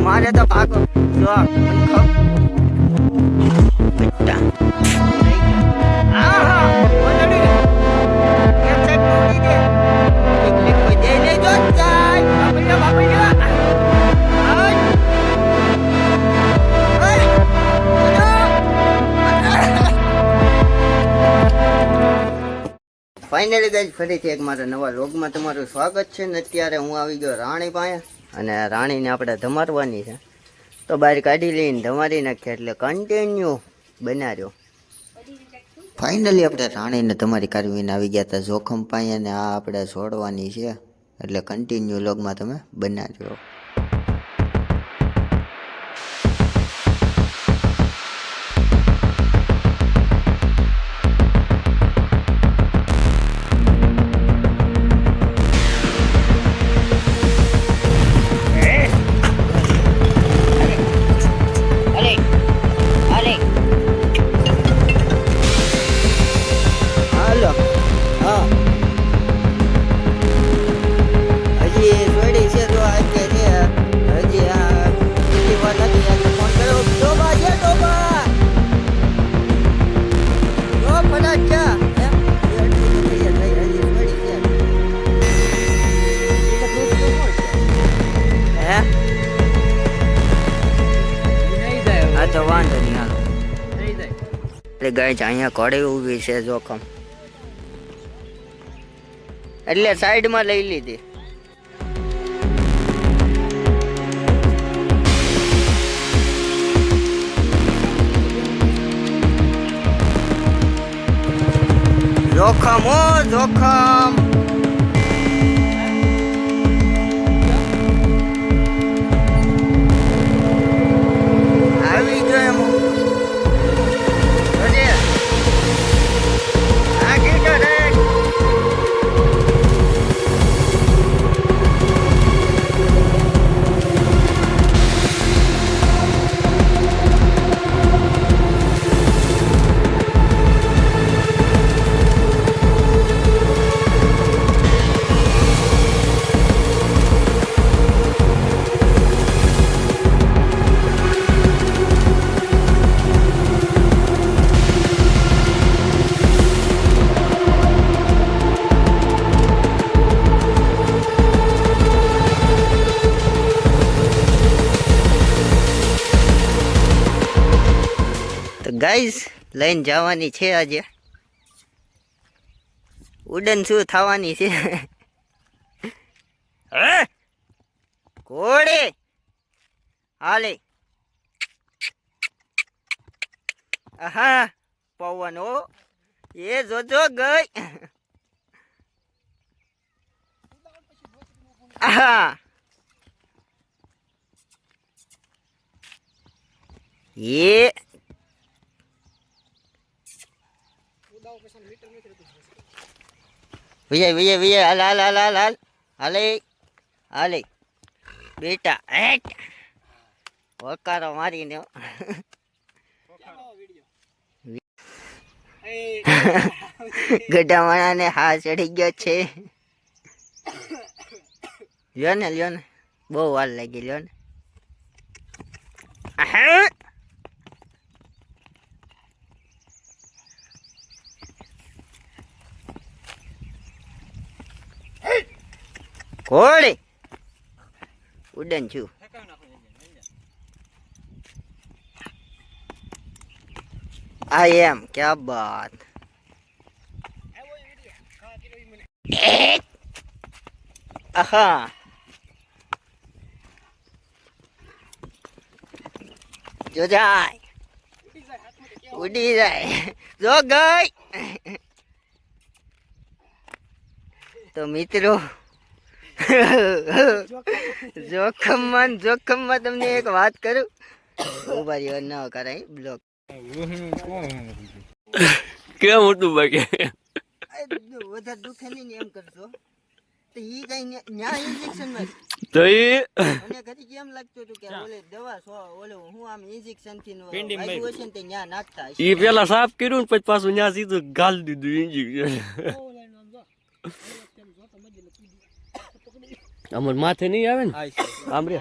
મારે તો ભાગો જો બેટા આહા ઓલડી એક સાઈડ મોડી દે ક્લિક કોઈ દે નહીં જો જાય બાપલ્યો ફાઇનલી ગાઈઝ ફરીથી એક મારા નવા વ્લોગમાં તમારું સ્વાગત છે ને અત્યારે હું આવી ગયો રાણી પાસે અને રાણીને આપણે ધમારવાની છે તો બહાર કાઢી લઈને ધમારી નાખીએ એટલે કન્ટિન્યુ બનાવ્યો ફાઇનલી આપણે રાણીને તમારી કાઢવીને આવી ગયા હતા જોખમ પાસે અને આ આપણે છોડવાની છે એટલે કન્ટિન્યુ વ્લોગમાં તમે બનાવજો વાંધો નહીં હાલો ગાય અહીંયા કોડે ઊભી છે જોખમ એટલે સાઈડમાં લઈ લીધી જોખમ ઓ જોખમ આવી ગયો એમ ગાઈઝ લઈને જવાની છે આજે ઉડન શું થવાની છે ઘોડે હાલે હા પવન ઓ એ જોજો ગઈ હા એ વિજય હાલે બેટા હેટ વકારો મારીને ગઢા માણાને હા ચડી ગયો છે લ્યો ને બહુ વાર લાગી લ્યો ને ઘોડે ઉડન છું આ એમ ક્યા બાત આહા જો જાય ઉડી જાય જો ગઈ તો મિત્રો જોખમમાં તમને એક વાત કરું ઉભા રહ્યો ન કરાય બ્લોક કેમ મોટું બાકી વધારે દુખે નહીં એમ કરશો તો ઈ કઈ ન્યા ઇન્જેક્શન માં તો એ મને ઘડી કેમ લાગતું હતું કે ઓલે દવા ઓલે હું આમ ઇન્જેક્શન થી વાગ્યું હશે ને તે ન્યા નાખતા હશે ઈ પેલા સાફ કર્યું ને પછી પાછું ન્યા સીધું ગાલ દીધું ઇન્જેક્શન અમર માથે નહીં આવે ને આમ રે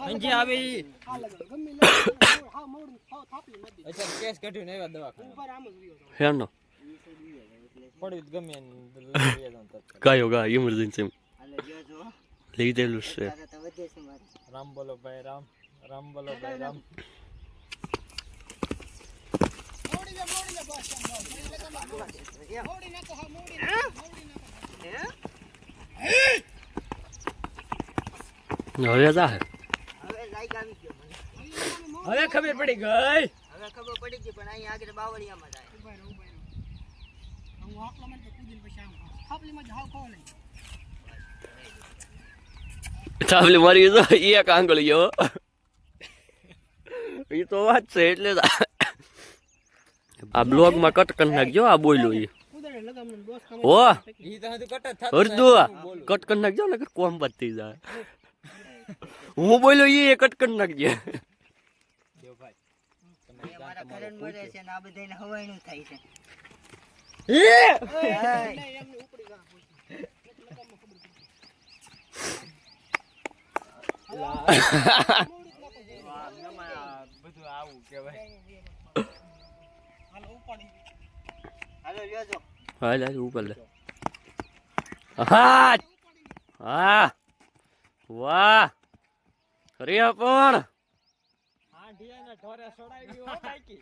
અંજી આવી અચ્છા કેસ કાઢ્યું ને એવા દવાખાના હેનો પડ્યું ગમે ગાયો ગા ઇમરજન્સી હાલો જો જો લીધેલું છે તારે તો વધે છે મારે રામ બોલો ભાઈ રામ રામ બોલો ભાઈ રામ હવે જા હવે લાઈક આવી ગયો મને હવે ખબર પડી ગઈ હવે ખબર પડી ગઈ પણ અહીં આગળ બાવળિયામાં જાય ચાવલી મારી તો એક આંગળીઓ એ તો વાત છે એટલે આ બ્લોગ માં કટ કરી નાખજો આ બોલ્યો એ ઓ ઈ તો હજુ કટ જ અર્ધુ કટ કરી નાખજો ને કોમ બાદ થઈ જાય હું બોલ્યો એ કટ કરી નાખજે દેવ ભાઈ તમે એ મારા ઘરે મરે છે ને આ બધાને હવાયણું થાય છે બધું આવું કેવાય હાલો લ્યો હાલ હાલ ઉપર લે હા હા વાહ ખરી પણ હા ઢિયાના ઢોરે સોડાવી હો કાકી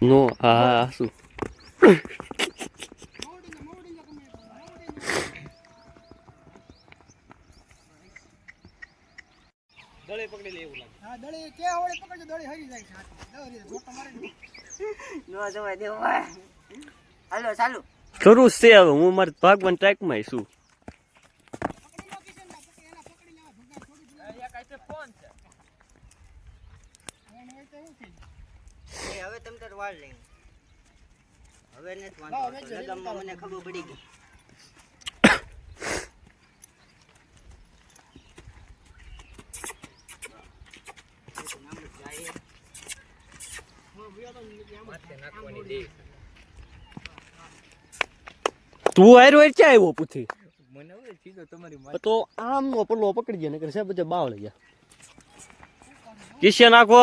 નો હા શું દળે પકડી લે એવું લાગે હા દળી કે હોળી પકડજો દળી હરી જાય છે દળી જોટા મારે નો જવાય દેવ હાલો ચાલુ ખરું છે હવે હું મારી ભાગવાન ટ્રેકમાં છું પકડી લો કિશન ના પકડી એના પકડી લેવા ભગા થોડી અહીંયા કાઈ ફોન છે એને હોય તો એવું થઈ એ હવે તમ તાર વાળ લઈ હવે નથી વાંધો લગામમાં મને ખબર પડી ગઈ નાખવાની દે તું આયરો એ ક્યાં આવ્યો પૂછી મને હવે સીધો તમારી તો આમ નો પલ્લો પકડી ગયા નકર સાહેબ બધા બાવળી ગયા કિસ્સે નાખો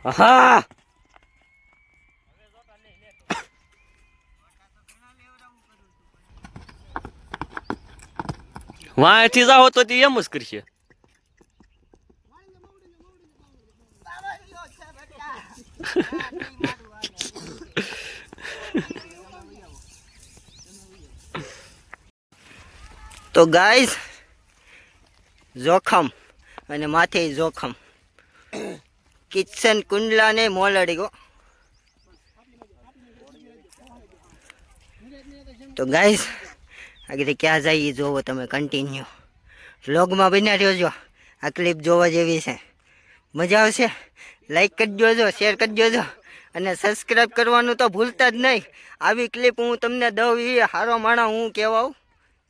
હા વાંથી જાઓ તો તે એમ જ કરશે તો ગાઈસ જોખમ અને માથે જોખમ કિચન કુંડલા ને મોલડી ગો તો ગાઈસ આગળ ક્યાં જાય જોવો તમે કન્ટિન્યુ વ્લોગમાં બન્યા રહેજો આ ક્લિપ જોવા જેવી છે મજા આવશે લાઈક કરજો જો શેર કરજો જો અને સબસ્ક્રાઈબ કરવાનું તો ભૂલતા જ નહીં આવી ક્લિપ હું તમને દઉં એ હારો માણા હું કહેવાઉં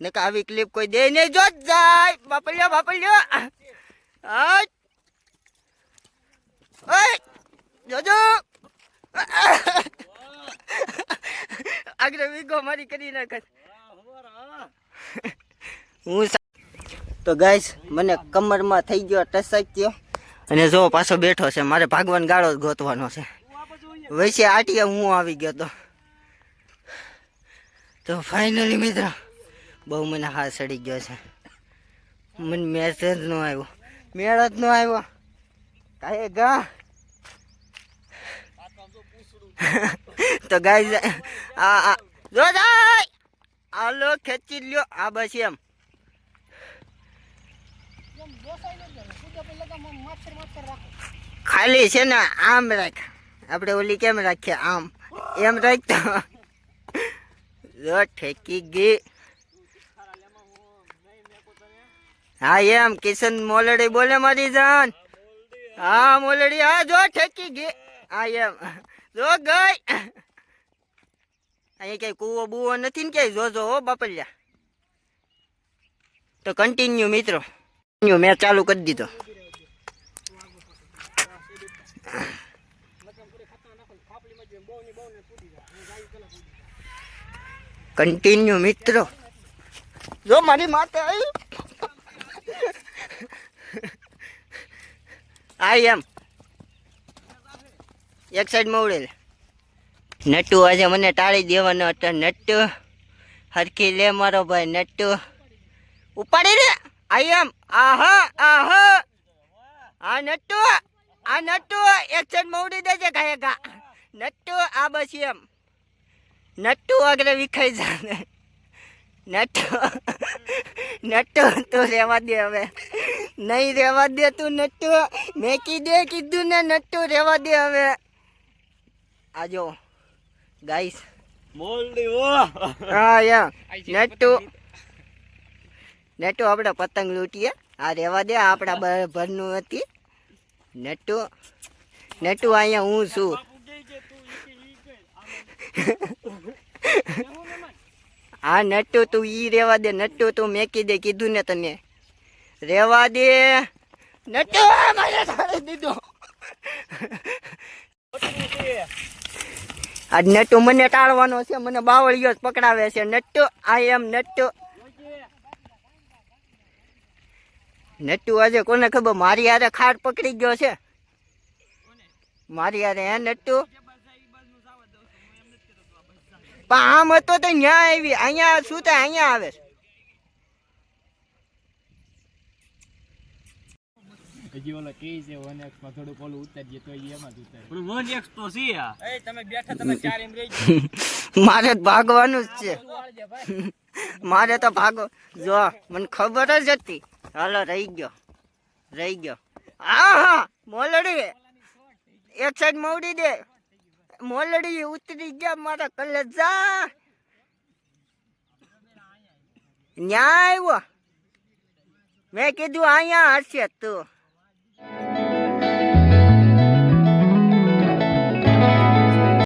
ને કે આવી ક્લિપ કોઈ દે નહીં જો જ જાય બાપલ્યો જોજો આગળ વીગો મારી કરી નાખ હું તો ગાઈસ મને કમરમાં થઈ ગયો ટસાઈ ગયો અને જો પાછો બેઠો છે મારે ભાગવાન ગાળો જ ગોતવાનો છે વૈસે આટીએ હું આવી ગયો તો ફાઇનલી મિત્ર બહુ મને હાથ સડી ગયો છે મને મેસેજ નો આવ્યો મેળ જ નો આવ્યો કાંઈ ગા તો ગાઈસ આ જો જાય આલો ખેંચી લ્યો આ બસ એમ ખાલી છે ને આમ રાખ આપણે ઓલી કેમ રાખીએ આમ એમ રાખ તો જો ઠેકી ગઈ હા એમ કિશન મોલડી બોલે મારી જાન હા મોલડી હા જો ઠેકી ગઈ હા એમ જો ગઈ અહીંયા કઈ કૂવો બુવો નથી ને ક્યાંય જોજો હો બાપલિયા તો કન્ટિન્યુ મિત્રો મેં ચાલુ કરી દીધો કન્ટિન્યુ મિત્રો. જો મારી માથે આવી આઈ એમ એક સાઈડમાં ઉડેલ. નટ્ટુ આજે મને ટાળી દેવાનો હતો. નટ્ટુ હરખી લે મારો ભાઈ. નટ્ટુ ઉપાડી રે. આઈ એમ આ નટ્ટુ એક સાઈડમાં ઉડી દેજે ગાયકા. નટ્ટુ આ બસ એમ. નટ્ટુ આગળ વિખાઈ જાય. નટ્ટુ તું રેવા દે હવે. નહીં રેવા દે તું નટ્ટુ. મેં કીધું ને નટ્ટુ રેવા દે હવે. આજો ગાઈસ હા યા નટ્ટુ આપણે પતંગ લૂંટીએ. આ રેવા દે આપણા ભરનું હતી. નટ્ટુ અહીંયા હું છું. હા નટ્ટુ તું ઈ રેવા દે. નટ્ટુ તું મેકી દે કીધું ને તને. રેવા દે નટ્ટુ. મારે ટાળી દીધો. આજ નટ્ટુ મને ટાળવાનો છે. મને બાવળિયો જ પકડાવે છે. નટ્ટુ આઈ એમ નટ્ટુ. નટ્ટુ આજે કોને ખબર મારી હારે ખાટ પકડી ગયો છે. મારી હારે હે નટ્ટુ. પણ આમ હતો તો ન્યા આવી. અહીંયા શું થાય અહીંયા આવે. હજી ઓલો કે છે 1x માં થોડુંક ઓલું ઉતારીએ તો એમાં જ ઉતારે. પણ 1x તો છે આ. એ તમે બેઠા તમે 4 એમ રહી ગયો. મારે જ ભાગવાનું જ છે. મારે તો ભાગો. જો મને ખબર જ હતી. હાલો રહી ગયો. હા મોલડી એક સાઈડ મોડી દે. મોલડી ઉતરી ગયા મારા કલેજા. ન્યા આવ્યો. મેં કીધું અહીંયા હશે તું.